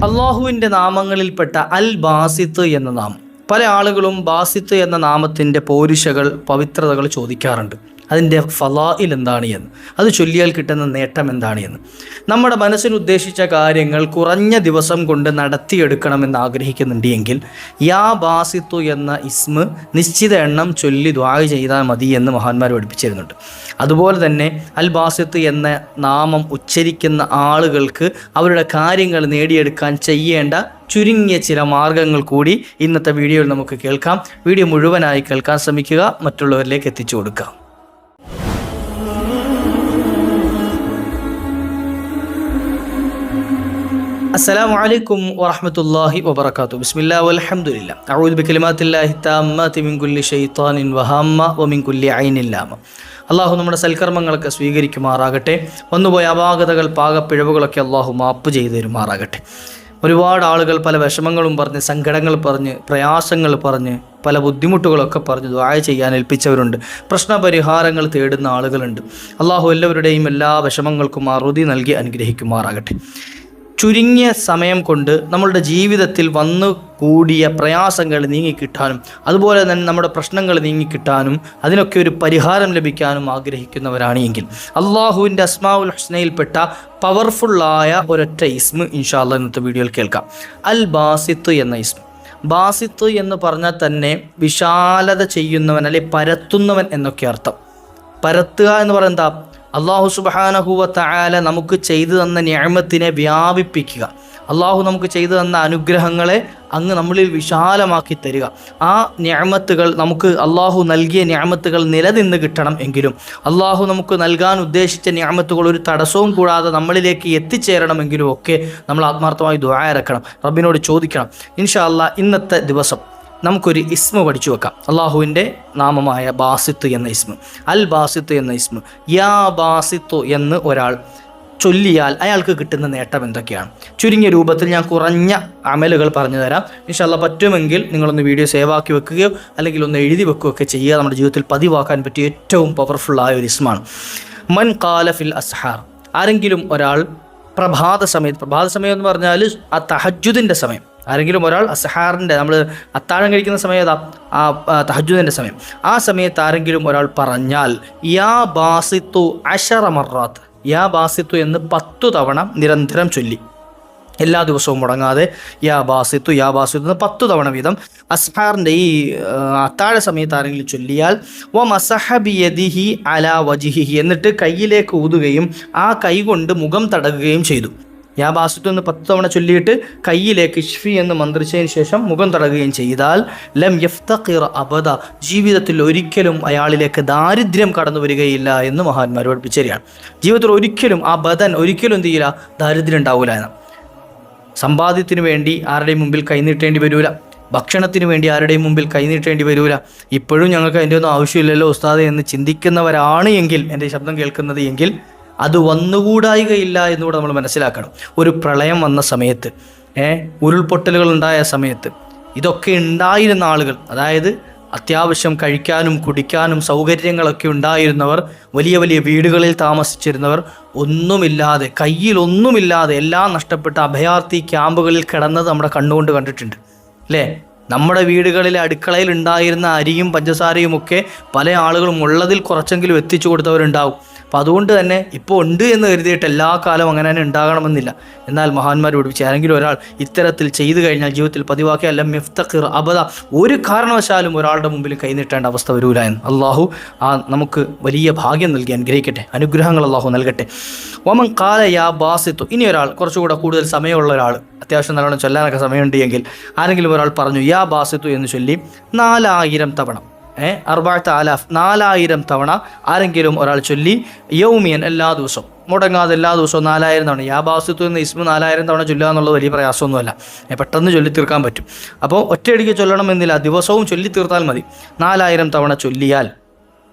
അള്ളാഹുവിൻ്റെ നാമങ്ങളിൽപ്പെട്ട അൽ ബാസിത്ത് എന്ന നാമം. പല ആളുകളും ബാസിത്ത് എന്ന നാമത്തിൻ്റെ പോരിശകൾ, പവിത്രതകൾ ചോദിക്കാറുണ്ട്. അതിൻ്റെ ഫലായിൽ എന്താണ് എന്ന്, അത് ചൊല്ലിയാൽ കിട്ടുന്ന നേട്ടം എന്താണ് എന്ന്. നമ്മുടെ മനസ്സിനുദ്ദേശിച്ച കാര്യങ്ങൾ കുറഞ്ഞ ദിവസം കൊണ്ട് നടത്തിയെടുക്കണമെന്ന് ആഗ്രഹിക്കുന്നുണ്ട് എങ്കിൽ യാ ബാസിത്തു എന്ന ഇസ്മ് നിശ്ചിത എണ്ണം ചൊല്ലി ദുആ ചെയ്താൽ മതി എന്ന് മഹാന്മാർ പഠിപ്പിച്ചിരുന്നുണ്ട്. അതുപോലെ തന്നെ അൽ ബാസിത്ത് എന്ന നാമം ഉച്ചരിക്കുന്ന ആളുകൾക്ക് അവരുടെ കാര്യങ്ങൾ നേടിയെടുക്കാൻ ചെയ്യേണ്ട ചുരുങ്ങിയ ചില മാർഗങ്ങൾ കൂടി ഇന്നത്തെ വീഡിയോയിൽ നമുക്ക് കേൾക്കാം. വീഡിയോ മുഴുവനായി കേൾക്കാൻ ശ്രമിക്കുക, മറ്റുള്ളവരിലേക്ക് എത്തിച്ചു കൊടുക്കുക. السلام عليكم ورحمة الله وبركاته. بسم الله والحمد لله. أعوذ بكلمات الله التامات من كل شيطان وهامة ومن كل عين لامة. അള്ളാഹു നമ്മുടെ സൽക്കർമ്മങ്ങളൊക്കെ സ്വീകരിക്കുമാറാകട്ടെ. വന്നുപോയ അപാകതകൾ, പാകപ്പിഴവുകളൊക്കെ അള്ളാഹു മാപ്പ് ചെയ്തു തരുമാറാകട്ടെ. ഒരുപാട് ആളുകൾ പല വിഷമങ്ങളും പറഞ്ഞ്, സങ്കടങ്ങൾ പറഞ്ഞ്, പ്രയാസങ്ങൾ പറഞ്ഞ്, പല ബുദ്ധിമുട്ടുകളൊക്കെ പറഞ്ഞ് ദുആ ചെയ്യാൻ ഏൽപ്പിച്ചവരുണ്ട്. പ്രശ്നപരിഹാരങ്ങൾ തേടുന്ന ആളുകളുണ്ട്. അള്ളാഹു എല്ലാവരുടെയും എല്ലാ വിഷമങ്ങൾക്കും അറുതി നൽകി അനുഗ്രഹിക്കുമാറാകട്ടെ. ചുരുങ്ങിയ സമയം കൊണ്ട് നമ്മളുടെ ജീവിതത്തിൽ വന്നു കൂടിയ പ്രയാസങ്ങൾ നീങ്ങിക്കിട്ടാനും അതുപോലെ തന്നെ നമ്മുടെ പ്രശ്നങ്ങൾ നീങ്ങിക്കിട്ടാനും അതിനൊക്കെ ഒരു പരിഹാരം ലഭിക്കാനും ആഗ്രഹിക്കുന്നവരാണ് എങ്കിൽ അള്ളാഹുവിൻ്റെ അസ്മാഉൽ ഹുസ്നയിൽപ്പെട്ട പവർഫുള്ളായ ഒരൊറ്റ ഇസ്മ ഇൻഷാ അല്ലാഹ് ഇന്നത്തെ വീഡിയോയിൽ കേൾക്കാം. അൽ ബാസിത്ത് എന്ന ഇസ്മ. ബാസിത്ത് എന്ന് പറഞ്ഞാൽ തന്നെ വിശാലത ചെയ്യുന്നവൻ, അല്ലെ പരത്തുന്നവൻ എന്നൊക്കെ അർത്ഥം. പരത്തുക എന്ന് പറയുന്നത് അള്ളാഹു സുബ്ഹാനഹു വ തആല നമുക്ക് ചെയ്തു തന്ന നിഅമത്തിനെ വ്യാപിപ്പിക്കുക. അള്ളാഹു നമുക്ക് ചെയ്തു തന്ന അനുഗ്രഹങ്ങളെ അങ്ങ് നമ്മളിൽ വിശാലമാക്കി തരിക. ആ നിഅമത്തുകൾ നമുക്ക്, അള്ളാഹു നൽകിയ നിഅമത്തുകൾ നിലനിന്ന് കിട്ടണം എങ്കിലും അള്ളാഹു നമുക്ക് നൽകാൻ ഉദ്ദേശിച്ച നിഅമത്തുകൾ ഒരു തടസ്സവും കൂടാതെ നമ്മളിലേക്ക് എത്തിച്ചേരണമെങ്കിലും ഒക്കെ നമ്മൾ ആത്മാർത്ഥമായി ദുആ ഇറക്കണം, റബ്ബിനോട് ചോദിക്കണം. ഇൻഷാ അല്ലാഹ് ഇന്നത്തെ ദിവസം നമുക്കൊരു ഇസ്മ പഠിച്ചു വെക്കാം. അള്ളാഹുവിൻ്റെ നാമമായ ബാസിത്ത് എന്ന ഇസ്മ, അൽ ബാസിത്ത് എന്ന ഇസ്മ. യാ ബാസിത്തു എന്ന് ഒരാൾ ചൊല്ലിയാൽ അയാൾക്ക് കിട്ടുന്ന നേട്ടം എന്തൊക്കെയാണ്? ചുരുങ്ങിയ രൂപത്തിൽ ഞാൻ കുറഞ്ഞ അമലുകൾ പറഞ്ഞു തരാം. ഇൻഷാ അല്ലാഹ് പറ്റുമെങ്കിൽ നിങ്ങളൊന്ന് വീഡിയോ സേവാക്കി വെക്കുകയോ അല്ലെങ്കിൽ ഒന്ന് എഴുതി വെക്കുകയൊക്കെ ചെയ്യുക. നമ്മുടെ ജീവിതത്തിൽ പതിവാക്കാൻ പറ്റിയ ഏറ്റവും പവർഫുള്ളായ ഒരു ഇസ്മാണ്. മൻ ഖാല ഫിൽ അസ്ഹാർ. ആരെങ്കിലും ഒരാൾ പ്രഭാത സമയം എന്ന് പറഞ്ഞാൽ ആ തഹജ്ജുദിൻ്റെ സമയം. ആരെങ്കിലും ഒരാൾ അസ്ഹാറിൻ്റെ, നമ്മൾ അത്താഴം കഴിക്കുന്ന സമയം ഏതാ? ആ തഹജ്ജുദിൻ്റെ സമയം. ആ സമയത്ത് ആരെങ്കിലും ഒരാൾ പറഞ്ഞാൽ യാ ബാസിത്തു അശറ മറാത്ത്, യാ ബാസിത്തു എന്ന് 10 തവണ നിരന്തരം ചൊല്ലി, എല്ലാ ദിവസവും മുടങ്ങാതെ യാ ബാസിത്തു യാ ബാസിത്തു എന്ന് 10 തവണ വീതം അസ്ഹാറിൻ്റെ ഈ അത്താഴ സമയത്ത് ആരെങ്കിലും ചൊല്ലിയാൽ വ മസഹ ബിയദിഹി അലാ വജിഹിഹി, എന്നിട്ട് കയ്യിലേക്ക് ഊതുകയും ആ കൈ കൊണ്ട് മുഖം തടകുകയും ചെയ്തു. യാ ബാസിത്തു എന്ന് 10 തവണ ചൊല്ലിയിട്ട് കയ്യിലേക്ക് ഇഷ്ഫി എന്ന് മന്ത്രിച്ചതിന് ശേഷം മുഖം തടകുകയും ചെയ്താൽ ലം യഫ്തഖിർ അബദ, ജീവിതത്തിൽ ഒരിക്കലും അയാളിലേക്ക് ദാരിദ്ര്യം കടന്നു വരികയില്ല എന്ന് മഹാന്മാർ പഠിപ്പിച്ചരികയാണ്. ജീവിതത്തിൽ ഒരിക്കലും ആ ബദൻ ഒരിക്കലും എന്ത് ചെയ്യില്ല, ദാരിദ്ര്യം ഉണ്ടാവില്ല എന്ന്. സമ്പാദ്യത്തിന് വേണ്ടി ആരുടെയും മുമ്പിൽ കൈനീട്ടേണ്ടി വരില്ല, ഭക്ഷണത്തിന് വേണ്ടി ആരുടെയും മുമ്പിൽ കൈനീട്ടേണ്ടി വരില്ല. ഇപ്പോഴും ഞങ്ങൾക്ക് അതിൻ്റെ ഒന്നും ആവശ്യമില്ലല്ലോ ഉസ്താദെ എന്ന് ചിന്തിക്കുന്നവരാണ് എങ്കിൽ, എൻ്റെ ശബ്ദം കേൾക്കുന്നത് എങ്കിൽ, അത് വന്നുകൂടായികയില്ല എന്നുകൂടെ നമ്മൾ മനസ്സിലാക്കണം. ഒരു പ്രളയം വന്ന സമയത്ത്, ഉരുൾപൊട്ടലുകൾ ഉണ്ടായ സമയത്ത് ഇതൊക്കെ ഉണ്ടായിരുന്ന ആളുകൾ, അതായത് അത്യാവശ്യം കഴിക്കാനും കുടിക്കാനും സൗകര്യങ്ങളൊക്കെ ഉണ്ടായിരുന്നവർ, വലിയ വലിയ വീടുകളിൽ താമസിച്ചിരുന്നവർ, ഒന്നുമില്ലാതെ, കയ്യിലൊന്നുമില്ലാതെ എല്ലാം നഷ്ടപ്പെട്ട അഭയാർത്ഥി ക്യാമ്പുകളിൽ കിടന്നത് നമ്മുടെ കണ്ണുകൊണ്ട് കണ്ടിട്ടുണ്ട് അല്ലേ? നമ്മുടെ വീടുകളിലെ അടുക്കളയിൽ ഉണ്ടായിരുന്ന അരിയും പഞ്ചസാരയും ഒക്കെ പല ആളുകളും ഉള്ളതിൽ കുറച്ചെങ്കിലും എത്തിച്ചു കൊടുത്തവരുണ്ടാവും. അപ്പോൾ അതുകൊണ്ട് തന്നെ ഇപ്പോൾ ഉണ്ട് എന്ന് കരുതിയിട്ട് എല്ലാ കാലം അങ്ങനെ തന്നെ ഉണ്ടാകണമെന്നില്ല. എന്നാൽ മഹാന്മാർ പഠിപ്പിച്ച് ആരെങ്കിലും ഒരാൾ ഇത്തരത്തിൽ ചെയ്തു കഴിഞ്ഞാൽ ജീവിതത്തിൽ പതിവാക്കിയ ലം യഫ്തഖിർ അബദ, ഒരു കാരണവശാലും ഒരാളുടെ മുമ്പിൽ കൈനീട്ടേണ്ട അവസ്ഥ വരൂല എന്ന്. അള്ളാഹു നമുക്ക് വലിയ ഭാഗ്യം നൽകി അനുഗ്രഹിക്കട്ടെ, അനുഗ്രഹങ്ങൾ അള്ളാഹു നൽകട്ടെ. വമൻ ഖാല യാ ബാസിത്തു. ഇനി ഒരാൾ കുറച്ചുകൂടെ കൂടുതൽ സമയമുള്ള ഒരാൾ, അത്യാവശ്യം നല്ലോണം ചൊല്ലാനൊക്കെ സമയമുണ്ട് എങ്കിൽ ആരെങ്കിലും ഒരാൾ പറഞ്ഞു യാ ബാസിത്തു എന്ന് ചൊല്ലി 4000 തവണ, 4000 തവണ ആരെങ്കിലും ഒരാൾ ചൊല്ലി യൗമിയൻ, എല്ലാ ദിവസവും മുടങ്ങാതെ എല്ലാ ദിവസവും 4000 തവണ. യാ ബാസിത്തു എന്ന ഇസ്മ 4000 തവണ ചൊല്ലുക എന്നുള്ളത് വലിയ പ്രയാസമൊന്നുമല്ല, പെട്ടെന്ന് ചൊല്ലി തീർക്കാൻ പറ്റും. അപ്പോൾ ഒറ്റയടിക്ക് ചൊല്ലണമെന്നില്ല, ദിവസവും ചൊല്ലി തീർത്താൽ മതി. 4000 തവണ ചൊല്ലിയാൽ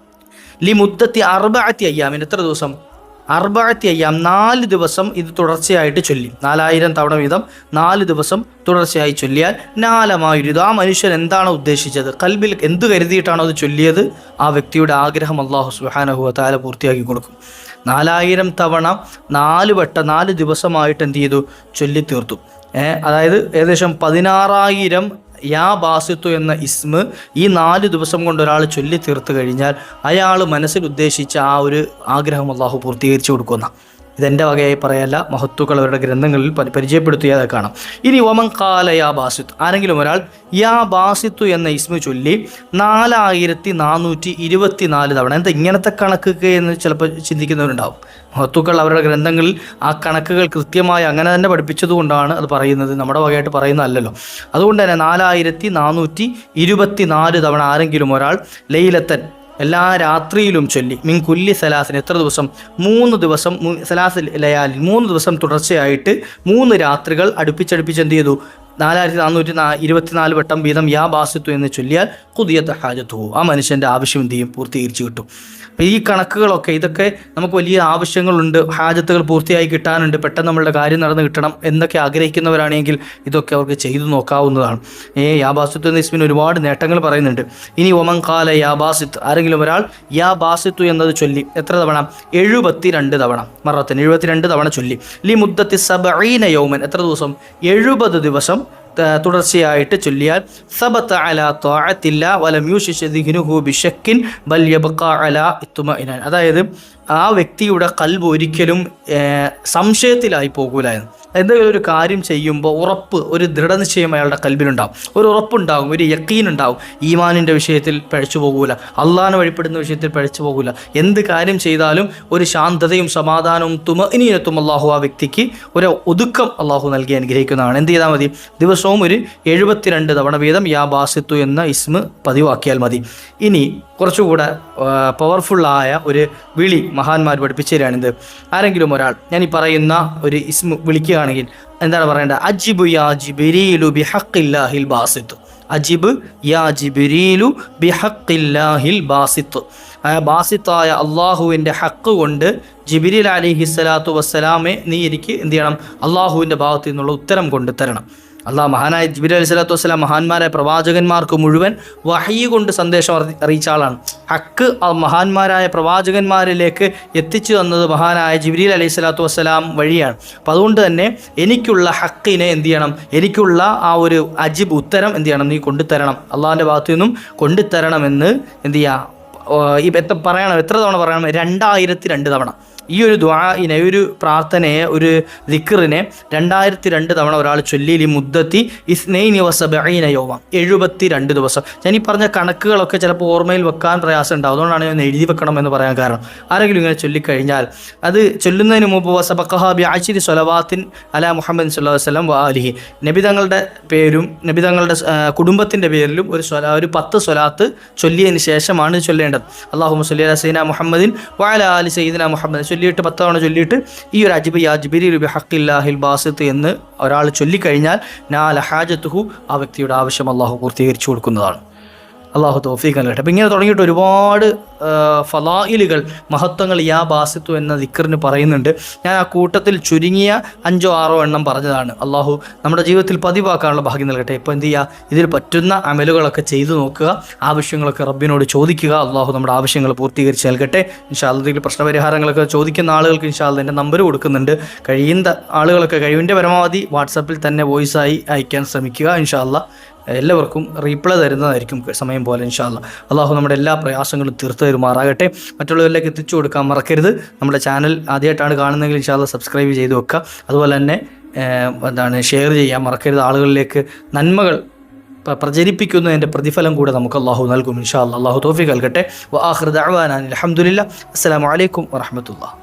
ലി മുദ്ദത്തി 4 അയ്യാമിൻ, എത്ര ദിവസം? 4 അയ്യാം, 4 ദിവസം ഇത് തുടർച്ചയായിട്ട് ചൊല്ലി 4000 തവണ വീതം 4 ദിവസം തുടർച്ചയായി ചൊല്ലിയാൽ നാലമായിരുന്നു. ആ മനുഷ്യൻ എന്താണ് ഉദ്ദേശിച്ചത്, കൽബിൽ എന്ത് കരുതിയിട്ടാണോ അത് ചൊല്ലിയത്, ആ വ്യക്തിയുടെ ആഗ്രഹം അല്ലാഹു സുബ്ഹാനഹു വ തആല പൂർത്തിയാക്കി കൊടുക്കും. 4000 തവണ 4 വട്ടം 4 ദിവസമായിട്ട് എന്ത് ചെയ്തു? ചൊല്ലിത്തീർത്തു. അതായത് ഏകദേശം 16,000 യാ ബാസിത്തു എന്ന ഇസ്മ് ഈ 4 ദിവസം കൊണ്ട് ഒരാൾ ചൊല്ലി തീർത്ത് കഴിഞ്ഞാൽ അയാൾ മനസ്സിൽ ഉദ്ദേശിച്ച ആ ഒരു ആഗ്രഹം അള്ളാഹു പൂർത്തീകരിച്ചു കൊടുക്കുന്ന. ഇതെൻ്റെ വകയായി പറയല്ല, മഹത്തുക്കൾ അവരുടെ ഗ്രന്ഥങ്ങളിൽ പരിചയപ്പെടുത്തിയതൊക്കെ കാണാം. ഇനി വമൻ ഖാല യാ ബാസിത്ത്, ആരെങ്കിലും ഒരാൾ യാ ബാസിത്തു എന്ന ഇസ്മു ചൊല്ലി 4424 തവണ. എന്താ ഇങ്ങനത്തെ കണക്കൊക്കെ എന്ന് ചിലപ്പോൾ ചിന്തിക്കുന്നവരുണ്ടാവും. മഹത്തുക്കൾ അവരുടെ ഗ്രന്ഥങ്ങളിൽ ആ കണക്കുകൾ കൃത്യമായി അങ്ങനെ തന്നെ പഠിപ്പിച്ചതുകൊണ്ടാണ് അത് പറയുന്നത്, നമ്മുടെ വകയായിട്ട് പറയുന്നതല്ലല്ലോ. അതുകൊണ്ട് തന്നെ 4424 തവണ ആരെങ്കിലും ഒരാൾ ലൈലത്തൻ എല്ലാ രാത്രിയിലും ചൊല്ലി മിൻ കുല്ലി സലാസിന് എത്ര ദിവസം? 3 ദിവസം. സലാസ് ലയാലിൽ 3 ദിവസം തുടർച്ചയായിട്ട് 3 രാത്രികൾ അടുപ്പിച്ചടുപ്പിച്ച് എന്ത് ചെയ്തു? 4424 വട്ടം വീതം യാ ബാസിത്തു എന്ന് ചൊല്ലിയാൽ ഖുദിയത്ത് ഹാജത്തു, ആ മനുഷ്യൻ്റെ ആവശ്യം എന്ത് ചെയ്യും? പൂർത്തീകരിച്ചു കിട്ടും. അപ്പോൾ ഈ കണക്കുകളൊക്കെ ഇതൊക്കെ നമുക്ക് വലിയ ആവശ്യങ്ങളുണ്ട്, ഹാജത്തുകൾ പൂർത്തിയായി കിട്ടാനുണ്ട്, പെട്ടെന്ന് നമ്മളുടെ കാര്യം നടന്ന് കിട്ടണം എന്നൊക്കെ ആഗ്രഹിക്കുന്നവരാണെങ്കിൽ ഇതൊക്കെ അവർക്ക് ചെയ്തു നോക്കാവുന്നതാണ്. യാ ബാസിത്തു എന്ന ഇസ്മിന് ഒരുപാട് നേട്ടങ്ങൾ പറയുന്നുണ്ട്. ഇനി ഒമൻ ഖാല യാ ബാസിത്ത്, ആരെങ്കിലും ഒരാൾ യാ ബാസിത്തു എന്നത് ചൊല്ലി എത്ര തവണ? 72 തവണ. മറത്തിന് 72 തവണ ചൊല്ലി. ലി മുദ്ദത്തി 70 യൗമൻ, എത്ര ദിവസം? 70 ദിവസം തുടർച്ചയായിട്ട് ചൊല്ലിയാൽ സബത അലാ ത്വാഅത്തില്ലാ വലം യൂശിശ് ദിഹ്നുഹു ബിശക്കിൻ ബൽ യബ്ഖ അലാ ഇത്മഇനാൻ. അതായത് ആ വ്യക്തിയുടെ ഖൽബ് ഒരിക്കലും സംശയത്തിലായി പോകൂലായിരുന്നു. എന്തെങ്കിലും ഒരു കാര്യം ചെയ്യുമ്പോൾ ഉറപ്പ്, ഒരു ദൃഢനിശ്ചയം അയാളുടെ കൽബിലുണ്ടാവും, ഒരു ഉറപ്പുണ്ടാകും, ഒരു യക്കീനുണ്ടാവും. ഈമാനിൻ്റെ വിഷയത്തിൽ പഴച്ചു പോകൂല, അള്ളാഹിനെ വഴിപ്പെടുന്ന വിഷയത്തിൽ പഴച്ചു പോകൂല. എന്ത് കാര്യം ചെയ്താലും ഒരു ശാന്തതയും സമാധാനവും തുമഇനീനത്തും അള്ളാഹു ആ വ്യക്തിക്ക് ഒരു ഒതുക്കം അള്ളാഹു നൽകി അനുഗ്രഹിക്കുന്നതാണ്. എന്ത് ചെയ്താൽ മതി? ദിവസവും ഒരു 72 തവണ വീതം യാ ബാസിത്തു എന്ന ഇസ്മ് പതിവാക്കിയാൽ മതി. ഇനി കുറച്ചുകൂടെ പവർഫുള്ളായ ഒരു വിളി മഹാന്മാർ പഠിപ്പിച്ചു തരാണിത്. ആരെങ്കിലും ഒരാൾ ഞാൻ ഈ പറയുന്ന ഒരു ഇസ്മു വിളിക്കുകയാണെങ്കിൽ എന്താണ് പറയേണ്ടത്? അജിബു യാ ജിബ്രീലു ബിഹഖില്ലാഹിൽ ബാസിത്ത്. അജിബ് യാ ജിബ്രീലു ബിഹഖില്ലാഹിൽ ബാസിത്ത്. ബാസിത്തായ അള്ളാഹുവിൻ്റെ ഹക്ക് കൊണ്ട് ജിബ്രീൽ അലൈഹിസ്സലാത്തു വസ്സലാമെ നീ എനിക്ക് എന്ത് ചെയ്യണം? അള്ളാഹുവിൻ്റെ ഭാഗത്തു നിന്നുള്ള ഉത്തരം കൊണ്ട് തരണം. മഹാനായ ജിബ്രീൽ അലൈഹി സ്വലാത്തു വസ്സലാം മഹാന്മാരായ പ്രവാചകന്മാർക്ക് മുഴുവൻ വഹീ കൊണ്ട് സന്ദേശം അറിയിച്ച ആളാണ്. ഹക്ക് മഹാന്മാരായ പ്രവാചകന്മാരിലേക്ക് എത്തിച്ചു തന്നത് മഹാനായ ജിബ്രീൽ അലൈഹി സ്വലാത്തു വസ്സലാം വഴിയാണ്. അപ്പം അതുകൊണ്ട് തന്നെ എനിക്കുള്ള ഹക്കിനെ എന്ത് ചെയ്യണം? എനിക്കുള്ള ആ ഒരു അജിബ് ഉത്തരം എന്ത് ചെയ്യണം? നീ കൊണ്ടുതരണം, അള്ളാഹിൻ്റെ ഭാഗത്തു നിന്നും കൊണ്ടുതരണമെന്ന് എന്ത് ചെയ്യുക? പറയണം. എത്ര തവണ പറയണം? 2002 തവണ. ഈ ഒരു ദുആഇനെ, ഒരു പ്രാർത്ഥനയെ, ഒരു ദിക്റിനെ 2002 തവണ ഒരാൾ ചൊല്ലി മുദ്ദത്തി 72 യൗമ, 72 ദിവസം. ഞാൻ ഈ പറഞ്ഞ കണക്കുകളൊക്കെ ചിലപ്പോൾ ഓർമ്മയിൽ വെക്കാൻ പ്രയാസം ഉണ്ടാവും, അതുകൊണ്ടാണ് ഞാൻ എഴുതി വെക്കണം എന്ന് പറയാൻ കാരണം. ആരെങ്കിലും ഇങ്ങനെ ചൊല്ലിക്കഴിഞ്ഞാൽ അത് ചൊല്ലുന്നതിന് മുമ്പ് വസബഖഹ ബിഅശ്രി സ്വലവാത്തിൻ അലാ മുഹമ്മദ് സ്വല്ലല്ലാഹു അലൈഹി വസല്ലം വആലിഹി, നബിതങ്ങളുടെ പേരും നബിതങ്ങളുടെ കുടുംബത്തിൻ്റെ പേരിലും ഒരു 10 സ്വലാത്ത് ചൊല്ലിയതിന് ശേഷമാണ് ചൊല്ലേണ്ടത്. അല്ലാഹുമ്മ സ്വല്ലി അലാ സയ്യിദിനാ മുഹമ്മദിൻ വഅലാ ആലി സയ്യിദിനാ മുഹമ്മദ് ചൊല്ലിയിട്ട് 10 തവണ ചൊല്ലിയിട്ട് ഈ ഒരു അജിബ് യാ ജിബ്രീൽ ബിഹഖില്ലാഹിൽ ബാസിത്ത് എന്ന് ഒരാൾ ചൊല്ലിക്കഴിഞ്ഞാൽ നാല ഹാജത്തുഹു, ആ വ്യക്തിയുടെ ആവശ്യം അള്ളാഹു പൂർത്തീകരിച്ചു കൊടുക്കുന്നതാണ്. അള്ളാഹു തൗഫീഖ് നൽകട്ടെ. അപ്പം ഇങ്ങനെ തുടങ്ങിയിട്ട് ഒരുപാട് ഫലായിലുകൾ, മഹത്വങ്ങൾ യാ ബാസിത്തു എന്ന ദിക്റിന് പറയുന്നുണ്ട്. ഞാൻ ആ കൂട്ടത്തിൽ ചുരുങ്ങിയ 5-6 എണ്ണം പറഞ്ഞതാണ്. അള്ളാഹു നമ്മുടെ ജീവിതത്തിൽ പതിവാക്കാനുള്ള ഭാഗ്യം നൽകട്ടെ. ഇപ്പോൾ എന്ത് ചെയ്യുക? ഇതിൽ പറ്റുന്ന അമലുകളൊക്കെ ചെയ്തു നോക്കുക, ആവശ്യങ്ങളൊക്കെ റബ്ബിനോട് ചോദിക്കുക. അള്ളാഹു നമ്മുടെ ആവശ്യങ്ങൾ പൂർത്തീകരിച്ച് നൽകട്ടെ. ഇൻഷാ അല്ലാഹ് ഇതിൽ പ്രശ്നപരിഹാരങ്ങളൊക്കെ ചോദിക്കുന്ന ആളുകൾക്ക് ഇൻഷാ അല്ലാഹ് എൻ്റെ നമ്പർ കൊടുക്കുന്നുണ്ട്. കഴിയുന്ന ആളുകളൊക്കെ കഴിവിൻ്റെ പരമാവധി വാട്സാപ്പിൽ തന്നെ വോയിസായി അയക്കാൻ ശ്രമിക്കുക. ഇൻഷാ അല്ലാഹ് എല്ലാവർക്കും റീപ്ലൈ തരുന്നതായിരിക്കും സമയം പോലെ ഇൻഷാ അല്ലാഹ്. അള്ളാഹു നമ്മുടെ എല്ലാ പ്രയാസങ്ങളും തീർത്ത് തരുമാറാകട്ടെ. മറ്റുള്ളവരിലേക്ക് എത്തിച്ചു കൊടുക്കാൻ മറക്കരുത്. നമ്മുടെ ചാനൽ ആദ്യമായിട്ടാണ് കാണുന്നതെങ്കിൽ ഇൻഷാ അല്ലാഹ് സബ്സ്ക്രൈബ് ചെയ്ത് വെക്കുക. അതുപോലെ തന്നെ ഷെയർ ചെയ്യാൻ മറക്കരുത്. ആളുകളിലേക്ക് നന്മകൾ പ്രചരിപ്പിക്കുന്നതിൻ്റെ പ്രതിഫലം കൂടെ നമുക്ക് അള്ളാഹു നൽകും ഇൻഷാ അല്ലാഹ്. അള്ളാഹു തൗഫീഖ് നൽകട്ടെ. വആഖിറു ദഅ്വാനാ അൽഹംദുലില്ലാഹ്. അസ്സലാമു അലൈക്കും വറഹ്മത്തുള്ളാഹി.